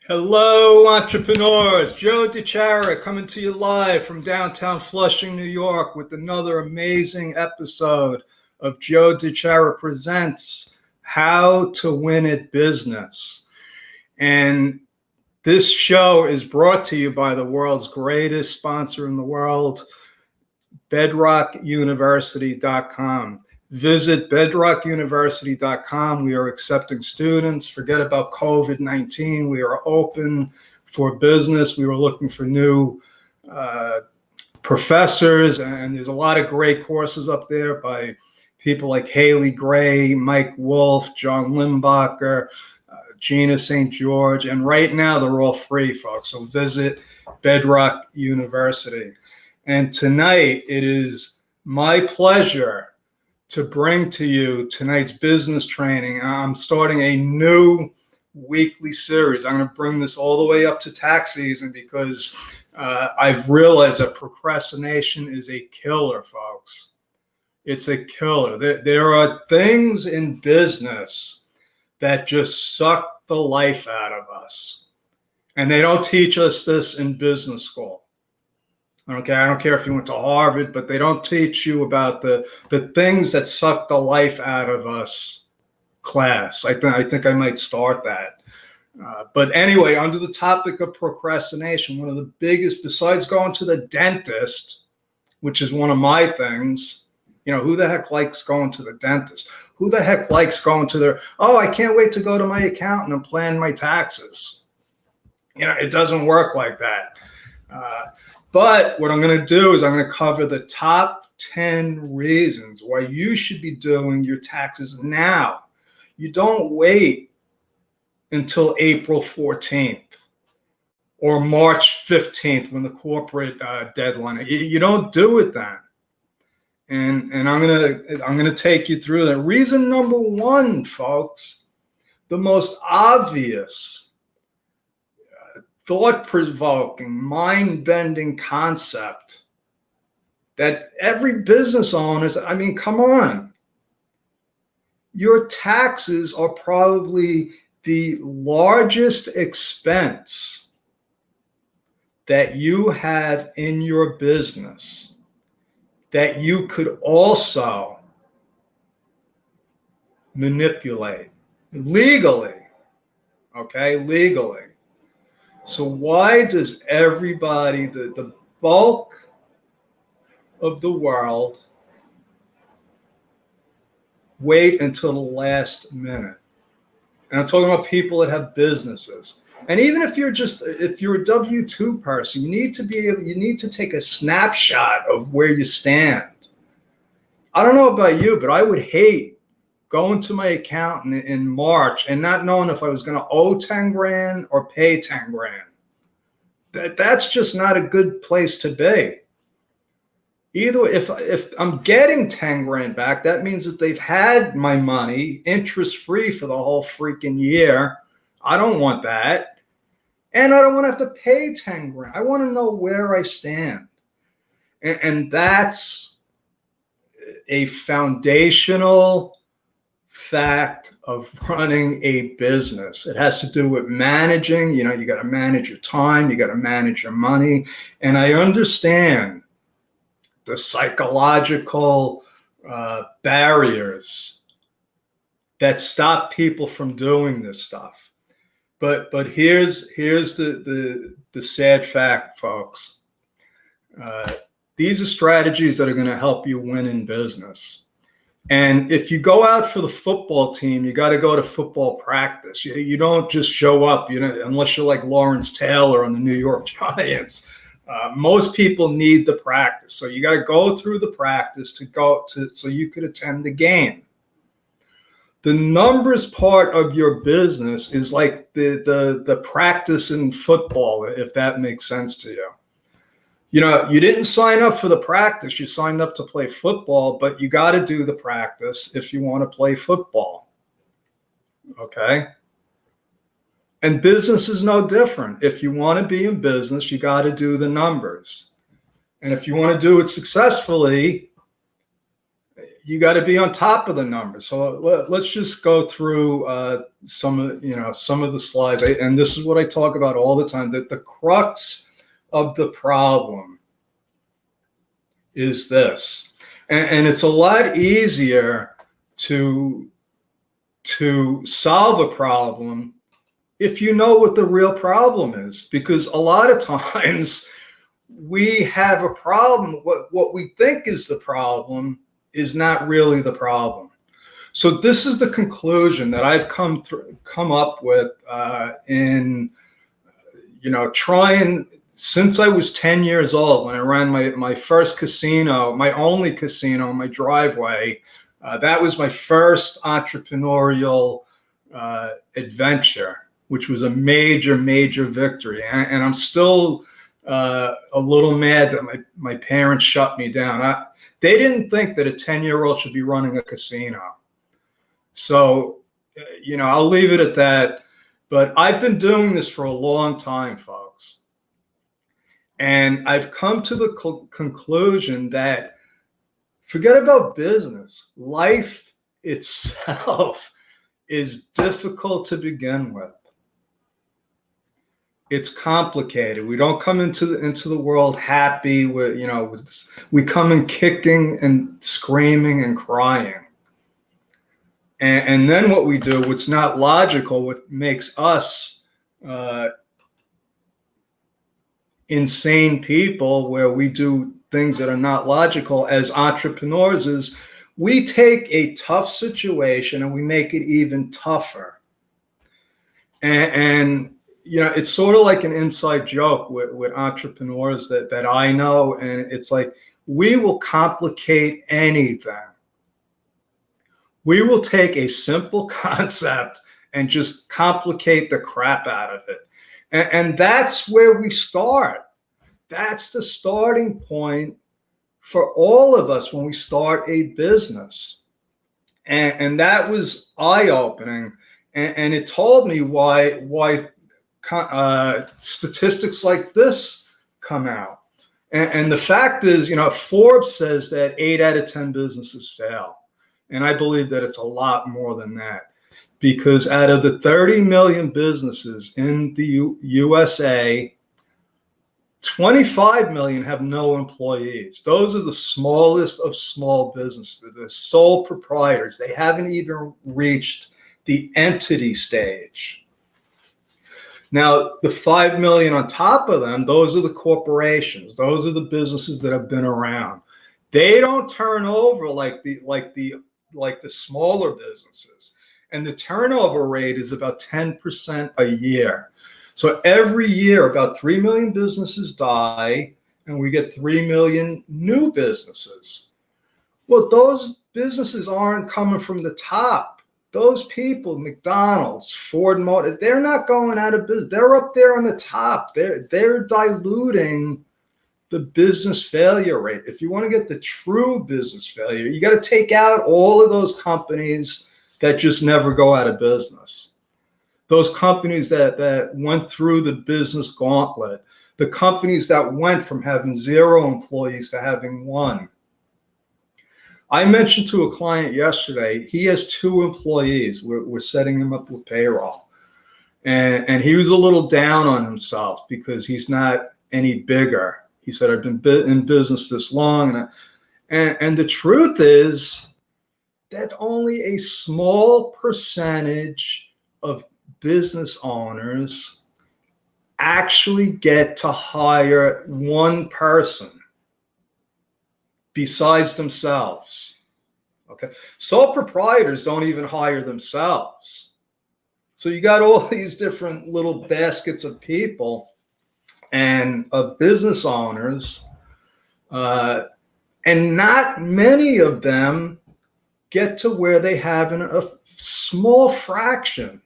Hello, entrepreneurs. Joe DiChiara coming to you live from downtown Flushing, New York with another amazing episode of Joe DiChiara Presents How to Win at Business. And this show is brought to you by the world's greatest sponsor in the world, bedrockuniversity.com. Visit bedrockuniversity.com. We are accepting students. Forget about COVID-19. We are open for business. We were looking for new professors, and there's a lot of great courses up there by people like Haley Gray, Mike Wolf, John Limbacher, Gina St. George, and right now they're all free, folks. So visit Bedrock University. And tonight it is my pleasure to bring to you tonight's business training. I'm starting a new weekly series. I'm going to bring this all the way up to tax season because I've realized that procrastination is a killer, folks. It's a killer. There are things in business that just suck the life out of us. And they don't teach us this in business school. I don't care if you went to Harvard, but they don't teach you about the things that suck the life out of us class. I think I might start that. But anyway, under the topic of procrastination, one of the biggest, besides going to the dentist, which is one of my things, who the heck likes going to the dentist? Who the heck likes going to I can't wait to go to my accountant and plan my taxes. It doesn't work like that. But what I'm going to do is I'm going to cover the top 10 reasons why you should be doing your taxes now. You don't wait until April 14th or March 15th when the corporate deadline. You don't do it then. And I'm going to take you through that. Reason number one, folks, the most obvious, thought-provoking, mind-bending concept that every business owner, come on. Your taxes are probably the largest expense that you have in your business that you could also manipulate legally, legally. So why does everybody, the bulk of the world, wait until the last minute? And I'm talking about people that have businesses. And even if you're a W-2 person, you need to take a snapshot of where you stand. I don't know about you, but I would hate going to my accountant in March and not knowing if I was going to owe 10 grand or pay 10 grand. That's just not a good place to be. Either if I'm getting 10 grand back, that means that they've had my money interest free for the whole freaking year. I don't want that. And I don't want to have to pay 10 grand. I want to know where I stand. And that's a foundational fact of running a business. It has to do with managing. You got to manage your time, you got to manage your money. And I understand the psychological barriers that stop people from doing this stuff. But here's the sad fact, folks. These are strategies that are going to help you win in business. And if you go out for the football team, you got to go to football practice. You don't just show up, unless you're like Lawrence Taylor on the New York Giants. Most people need the practice. So you got to go through the practice so you could attend the game. The numbers part of your business is like the practice in football, if that makes sense to you. You didn't sign up for the practice. You signed up to play football, but you got to do the practice if you want to play football. Okay? And business is no different. If you want to be in business, you got to do the numbers. And if you want to do it successfully, you got to be on top of the numbers. So let's just go through some of the slides. And this is what I talk about all the time, that the crux of the problem is this. And it's a lot easier to solve a problem if you know what the real problem is, because a lot of times we have a problem. What we think is the problem is not really the problem. So this is the conclusion that I've come up with in trying since I was 10 years old, when I ran my first casino, my only casino in my driveway. That was my first entrepreneurial adventure, which was a major, major victory. And I'm still a little mad that my parents shut me down. They didn't think that a 10-year-old should be running a casino. So, I'll leave it at that. But I've been doing this for a long time, folks. And I've come to the conclusion that forget about business. Life itself is difficult to begin with. It's complicated. We don't come into the world happy. We come in kicking and screaming and crying. And then what we do, what's not logical, what makes us insane people, where we do things that are not logical as entrepreneurs, is we take a tough situation and we make it even tougher. And it's sort of like an inside joke with entrepreneurs that I know. And it's like, we will complicate anything. We will take a simple concept and just complicate the crap out of it. And that's where we start. That's the starting point for all of us when we start a business. And that was eye-opening. And it told me why statistics like this come out. And the fact is, Forbes says that 8 out of 10 businesses fail. And I believe that it's a lot more than that, because out of the 30 million businesses in the USA, 25 million have no employees. Those are the smallest of small businesses, the sole proprietors. They haven't even reached the entity stage. Now, the 5 million on top of them, those are the corporations. Those are the businesses that have been around. They don't turn over like the smaller businesses. And the turnover rate is about 10% a year. So every year, about 3 million businesses die, and we get 3 million new businesses. Well, those businesses aren't coming from the top. Those people, McDonald's, Ford Motor, they're not going out of business. They're up there on the top. They're diluting the business failure rate. If you want to get the true business failure, you got to take out all of those companies that just never go out of business. Those companies that went through the business gauntlet, the companies that went from having 0 employees to having 1. I mentioned to a client yesterday, he has 2 employees. We're setting him up with payroll. And he was a little down on himself because he's not any bigger. He said, I've been in business this long. And the truth is that only a small percentage of business owners actually get to hire one person besides themselves. Okay. Sole proprietors don't even hire themselves. So you got all these different little baskets of people and of business owners, and not many of them get to where they have a small fraction.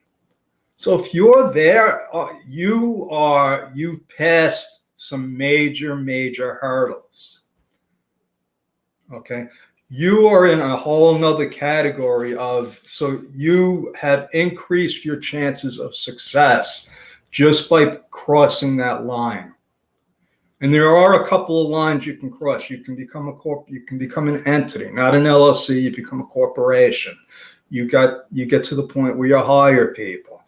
So if you're there, you passed some major, major hurdles. Okay. You are in a whole nother category so you have increased your chances of success just by crossing that line. And there are a couple of lines you can cross. You can become you can become an entity, not an LLC. You become a corporation. You get to the point where you hire people.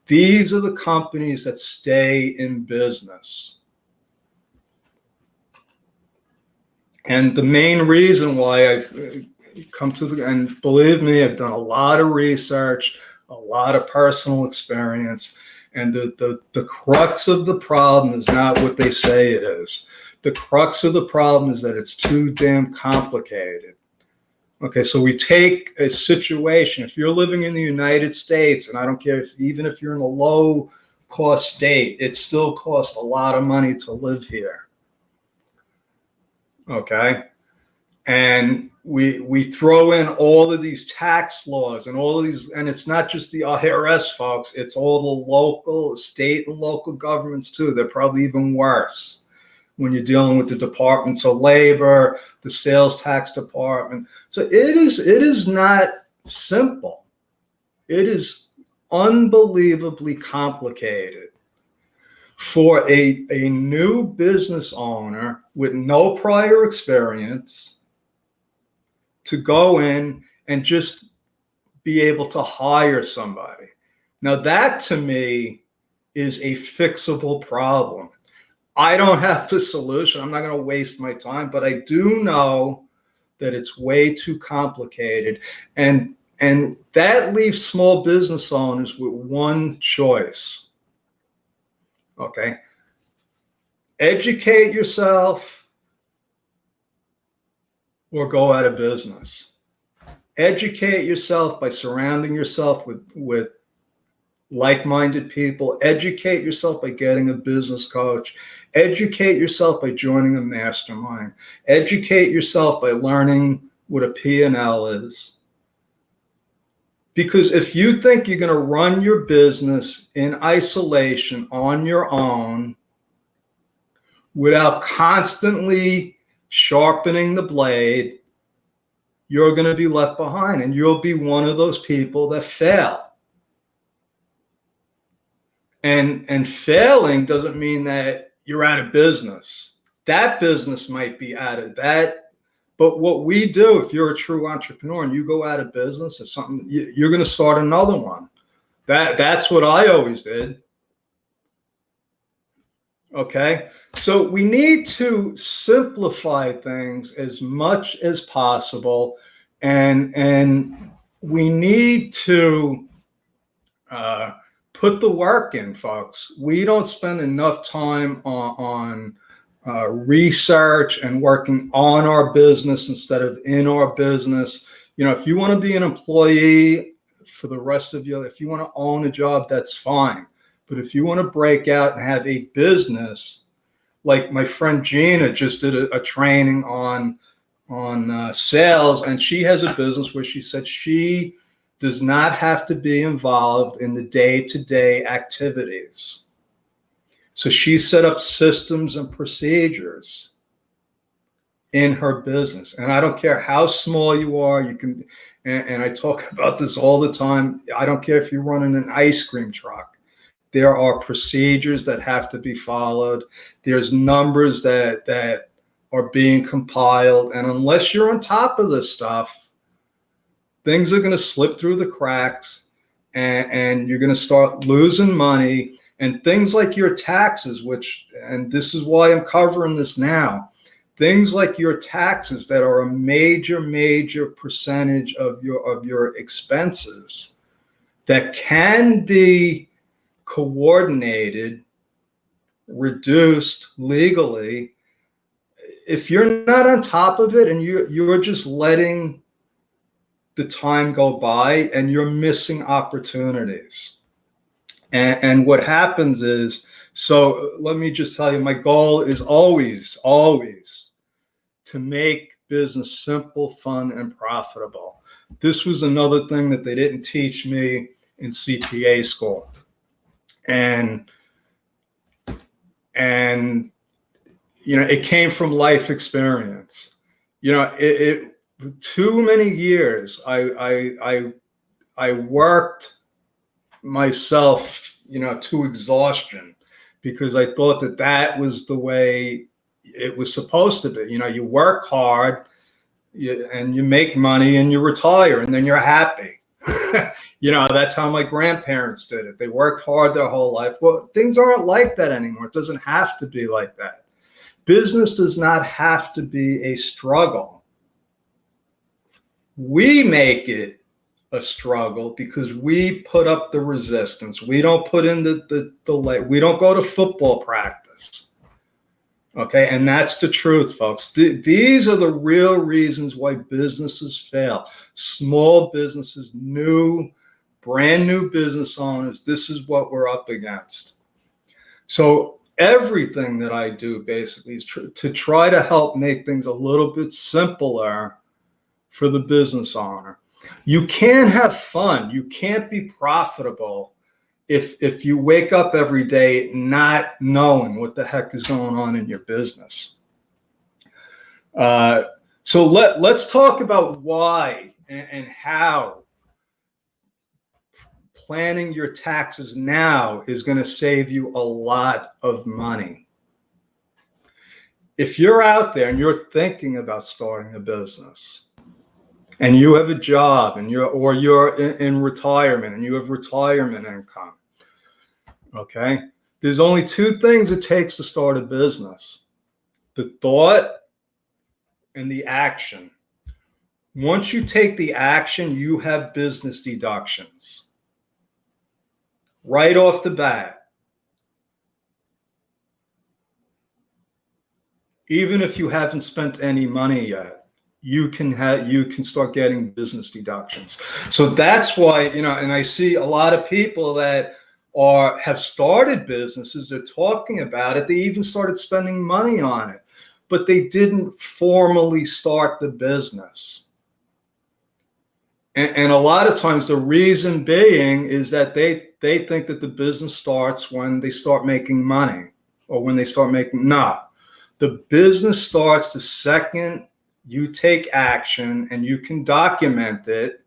These are the companies that stay in business. And the main reason why I've come to and believe me, I've done a lot of research, a lot of personal experience, and the crux of the problem is not what they say it is. The crux of the problem is that it's too damn complicated. Okay, so we take a situation, if you're living in the United States, and I don't care even if you're in a low cost state, it still costs a lot of money to live here. Okay, and we throw in all of these tax laws and all of these, and it's not just the IRS, folks, it's all the local, state and local governments too. They're probably even worse when you're dealing with the departments of labor, the sales tax department. So it is not simple. It is unbelievably complicated for a new business owner with no prior experience to go in and just be able to hire somebody. Now that to me is a fixable problem. I don't have the solution. I'm not going to waste my time, but I do know that it's way too complicated. And that leaves small business owners with one choice. Okay. Educate yourself or go out of business. Educate yourself by surrounding yourself with like-minded people. Educate yourself by getting a business coach. Educate yourself by joining a mastermind. Educate yourself by learning what a P&L is. Because if you think you're going to run your business in isolation on your own without constantly sharpening the blade, you're going to be left behind and you'll be one of those people that fail. And failing doesn't mean that you're out of business. That business might be out of that. But what we do, if you're a true entrepreneur and you go out of business, it's something you're going to start another one. That's what I always did. Okay. So we need to simplify things as much as possible. And we need to, put the work in, folks. We don't spend enough time on research and working on our business instead of in our business. You know, if you want to be an employee for the rest of your life, if you want to own a job, that's fine. But if you want to break out and have a business, like my friend Gina just did a training on sales, and she has a business where she said she does not have to be involved in the day-to-day activities. So she set up systems and procedures in her business. And I don't care how small you are, you can, and I talk about this all the time. I don't care if you're running an ice cream truck. There are procedures that have to be followed. There's numbers that are being compiled. And unless you're on top of this stuff, things are going to slip through the cracks and you're going to start losing money. And things like your taxes, and this is why I'm covering this now, things like your taxes that are a major percentage of your expenses that can be coordinated, reduced legally. If you're not on top of it and you're just letting the time go by, and you're missing opportunities. And what happens is, so let me just tell you, my goal is always to make business simple, fun, and profitable. This was another thing that they didn't teach me in CPA school. And you know, it came from life experience. You know, it too many years I worked myself, you know, to exhaustion, because I thought that was the way it was supposed to be. You work hard and you make money and you retire and then you're happy. That's how my grandparents did it. They worked hard their whole life. Well, things aren't like that anymore. It doesn't have to be like that. Business does not have to be a struggle. We make it a struggle because we put up the resistance. We don't put in the we don't go to football practice. Okay, and that's the truth, folks. These are the real reasons why businesses fail. Small businesses, brand new business owners, this is what we're up against. So everything that I do basically is to try to help make things a little bit simpler for the business owner. You can't have fun. You can't be profitable if you wake up every day not knowing what the heck is going on in your business. So let's talk about why and how planning your taxes now is going to save you a lot of money. If you're out there and you're thinking about starting a business, and you have a job and you're in retirement and you have retirement income, okay? There's only two things it takes to start a business: the thought and the action. Once you take the action, you have business deductions right off the bat. Even if you haven't spent any money yet, you can start getting business deductions. So that's why, and I see a lot of people that have started businesses, they're talking about it, they even started spending money on it, but they didn't formally start the business. And a lot of times the reason being is that they think that the business starts when they start making money or when they start making, no. The business starts the second you take action and you can document it,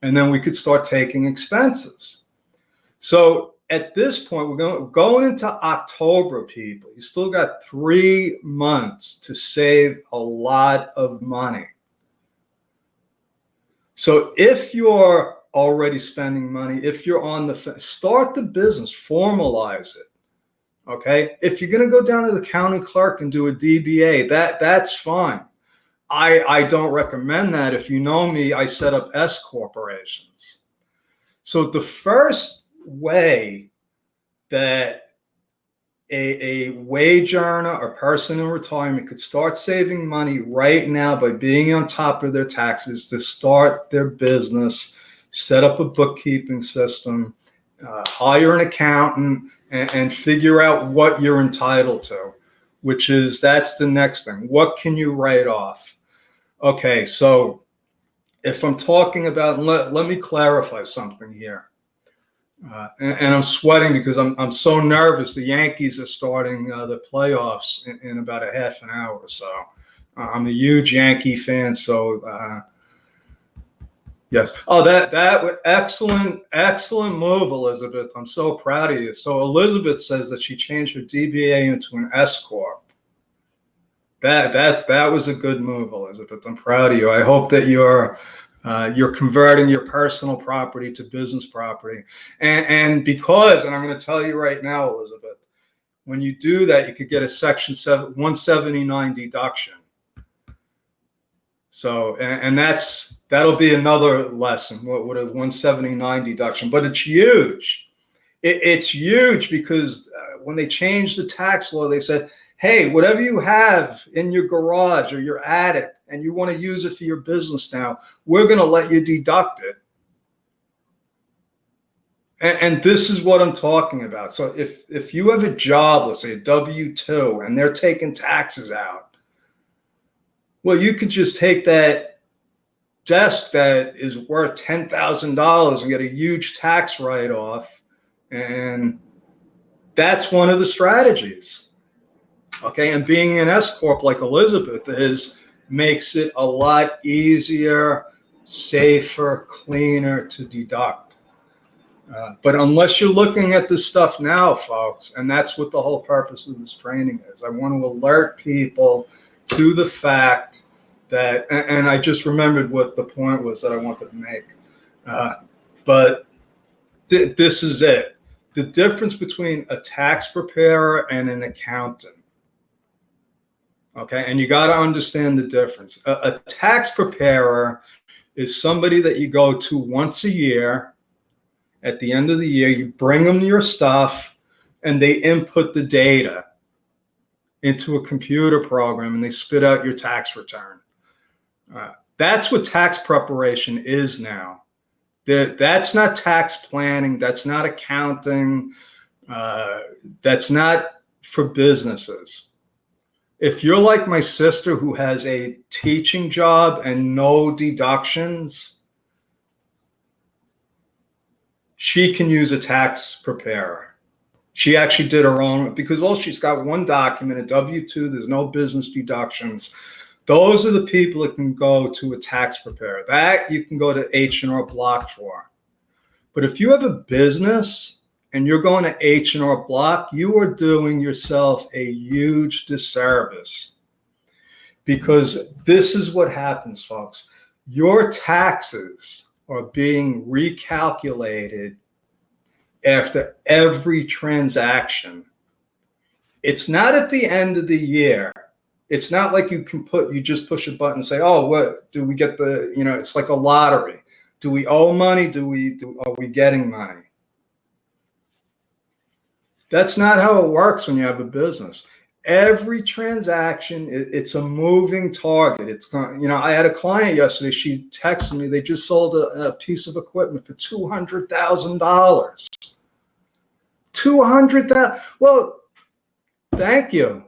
and then we could start taking expenses. So at this point, we're going into October, people. You still got 3 months to save a lot of money. So if you're already spending money, if you're on start the business, formalize it. Okay. If you're going to go down to the county clerk and do a DBA, that's fine. I don't recommend that. If you know me, I set up s-corporations. So the first way that a wage earner or person in retirement could start saving money right now by being on top of their taxes, to start their business, set up a bookkeeping system, hire an accountant, and figure out what you're entitled to, that's the next thing. What can you write off? Okay, so if I'm talking about, let me clarify something here. And I'm sweating because I'm so nervous. The Yankees are starting the playoffs in about a half an hour or so. I'm a huge Yankee fan, so yes. Oh, that excellent move, Elizabeth. I'm so proud of you. So Elizabeth says that she changed her DBA into an s-corp. That was a good move, Elizabeth. I'm proud of you. I hope that you're converting your personal property to business property. And I'm going to tell you right now, Elizabeth, when you do that, you could get a Section 179 deduction. So, and that'll be another lesson, what a 179 deduction, but it's huge. It's huge because when they changed the tax law, they said, hey, whatever you have in your garage or your attic and you want to use it for your business now, we're going to let you deduct it. And this is what I'm talking about. So if you have a job, let's say a W-2, and they're taking taxes out, well, you could just take that desk that is worth $10,000 and get a huge tax write-off. And that's one of the strategies. Okay, and being an s-corp like Elizabeth makes it a lot easier, safer, cleaner to deduct. But unless you're looking at this stuff now, folks, and that's what the whole purpose of this training is, I want to alert people to the fact that, and I just remembered what the point was that I wanted to make. But this is it. The difference between a tax preparer and an accountant. Okay, and you got to understand the difference. A tax preparer is somebody that you go to once a year. At the end of the year, you bring them your stuff and they input the data into a computer program and they spit out your tax return. That's what tax preparation is now. That's not tax planning. That's not accounting. That's not for businesses. If you're like my sister who has a teaching job and no deductions, she can use a tax preparer. She actually did her own, because she's got one document, a W-2, there's no business deductions. Those are the people that can go to a tax preparer. That you can go to H&R Block for. But if you have a business and you're going to H&R Block, you are doing yourself a huge disservice. Because this is what happens, folks. Your taxes are being recalculated after every transaction. It's not at the end of the year. It's not like you just push a button and say, oh, what do we get it's like a lottery. Do we owe money? Are we getting money? That's not how it works when you have a business. Every transaction, it's a moving target. It's I had a client yesterday. She texted me. They just sold a piece of equipment for $200,000. $200,000. Well, thank you.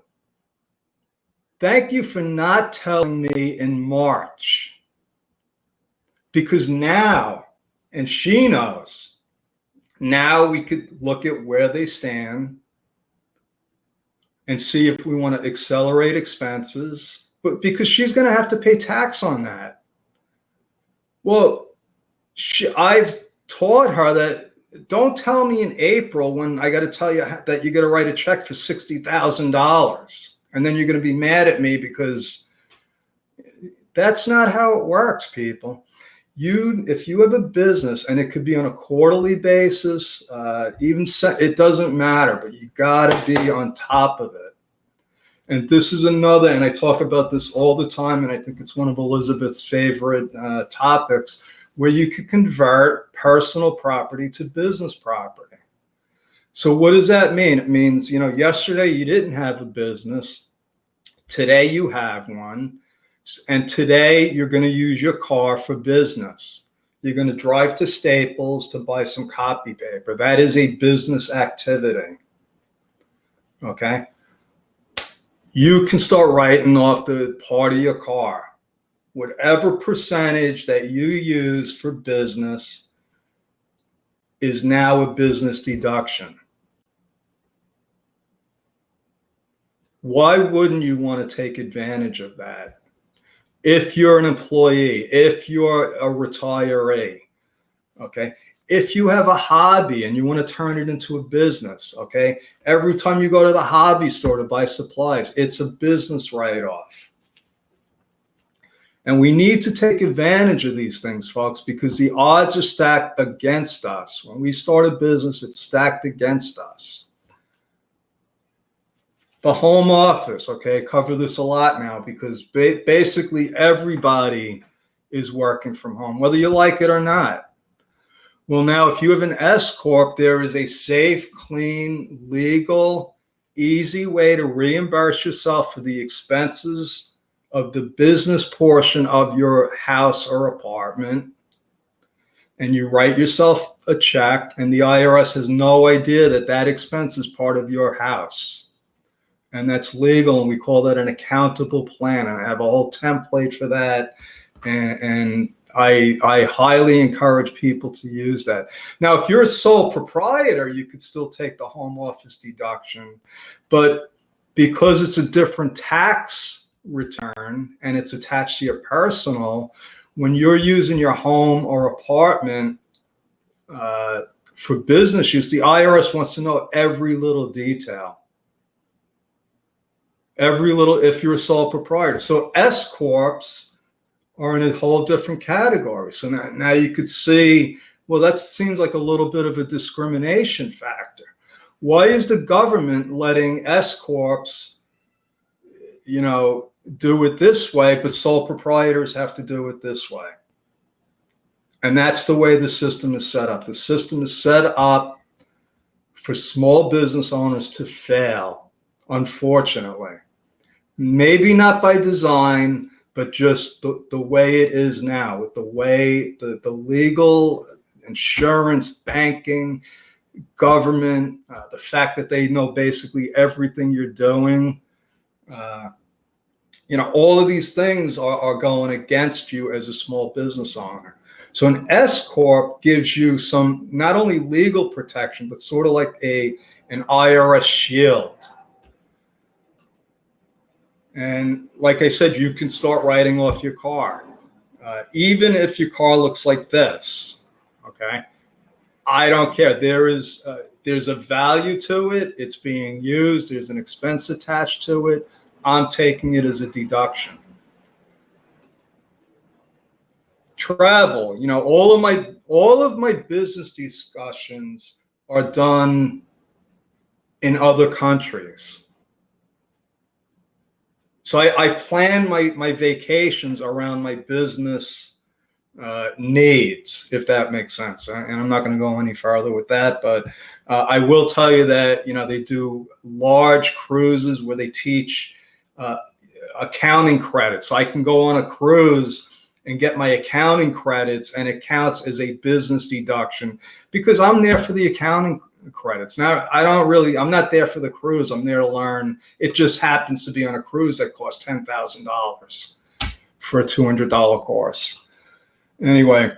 Thank you for not telling me in March. Because now, and she knows, now we could look at where they stand and see if we want to accelerate expenses, but because she's going to have to pay tax on that. Well, I've taught her that don't tell me in April when I got to tell you that you got to write a check for $60,000. And then you're going to be mad at me, because that's not how it works, people. If you have a business, and it could be on a quarterly basis, it doesn't matter, but you got to be on top of it. And this is another, and I talk about this all the time, and I think it's one of Elizabeth's favorite topics, where you could convert personal property to business property. So what does that mean? It means, yesterday you didn't have a business. Today you have one. And today you're going to use your car for business. You're going to drive to Staples to buy some copy paper. That is a business activity. Okay? You can start writing off the part of your car. Whatever percentage that you use for business is now a business deduction. Why wouldn't you want to take advantage of that? If you're an employee, if you're a retiree, okay? If you have a hobby and you want to turn it into a business, okay? Every time you go to the hobby store to buy supplies, it's a business write-off. And we need to take advantage of these things, folks, because the odds are stacked against us. When we start a business, it's stacked against us. The home office, okay, cover this a lot now, because basically everybody is working from home, whether you like it or not. Well, now, if you have an S-corp, there is a safe, clean, legal, easy way to reimburse yourself for the expenses of the business portion of your house or apartment. And you write yourself a check, and the IRS has no idea that that expense is part of your house. And that's legal, and we call that an accountable plan. And I have a whole template for that, and I highly encourage people to use that. Now, if you're a sole proprietor, you could still take the home office deduction, but because it's a different tax return and it's attached to your personal, when you're using your home or apartment for business use, the IRS wants to know every little detail. Every little, if you're a sole proprietor. So s-corps are in a whole different category. So now you could see, well, that seems like a little bit of a discrimination factor. Why is the government letting s-corps, do it this way, but sole proprietors have to do it this way? And that's the way the system is set up. The system is set up for small business owners to fail, unfortunately. Maybe not by design, but just the way it is now, with the way the legal, insurance, banking, government, the fact that they know basically everything you're doing. All of these things are going against you as a small business owner. So an S-corp gives you some not only legal protection, but sort of like an IRS shield. And like I said, you can start writing off your car. Even if your car looks like this, okay? I don't care. There's a value to it. It's being used. There's an expense attached to it. I'm taking it as a deduction. Travel, all of my business discussions are done in other countries. So I plan my vacations around my business needs, if that makes sense. And I'm not going to go any further with that, but I will tell you that, they do large cruises where they teach accounting credits. I can go on a cruise and get my accounting credits, and it counts as a business deduction because I'm there for the accounting credits. Now, I'm not there for the cruise. I'm there to learn. It just happens to be on a cruise that costs $10,000 for a $200 course. Anyway,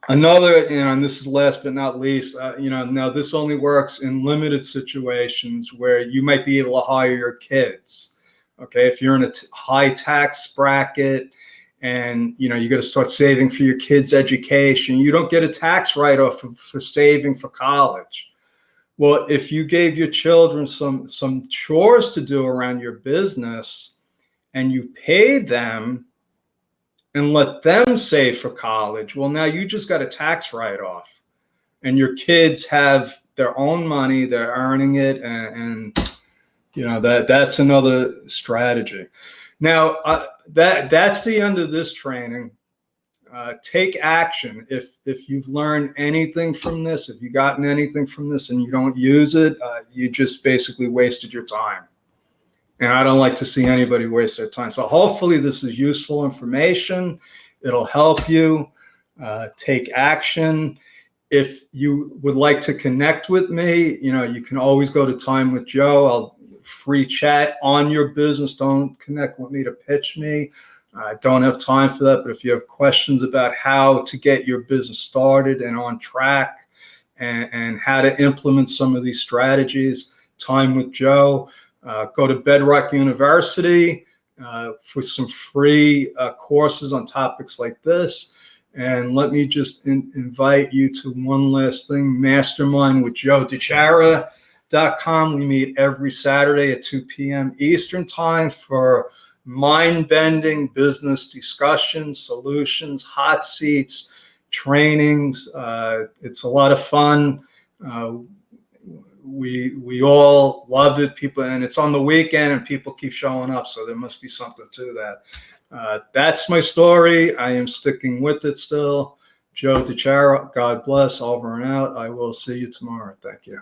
another, and this is last but not least, now this only works in limited situations where you might be able to hire your kids. Okay, if you're in a high tax bracket, and you got to start saving for your kids' education, you don't get a tax write-off for saving for college. Well, if you gave your children some chores to do around your business, and you paid them and let them save for college, well, now you just got a tax write-off, and your kids have their own money, they're earning it, and that's another strategy. Now, that's the end of this training. Take action. If you've learned anything from this, if you've gotten anything from this and you don't use it, you just basically wasted your time. And I don't like to see anybody waste their time. So hopefully this is useful information. It'll help you take action. If you would like to connect with me, you can always go to Time with Joe. Free chat on your business. Don't connect with me to pitch me. I don't have time for that. But if you have questions about how to get your business started and on track and how to implement some of these strategies, Time with Joe. Go to Bedrock University for some free courses on topics like this. And let me just invite you to one last thing, Mastermind with Joe DiChiara.com. We meet every Saturday at 2 p.m. Eastern time for mind-bending business discussions, solutions, hot seats, trainings. It's a lot of fun. We all love it. People, and it's on the weekend, and people keep showing up, so there must be something to that. That's my story. I am sticking with it still. Joe DiChiara, God bless. Over and out. I will see you tomorrow. Thank you.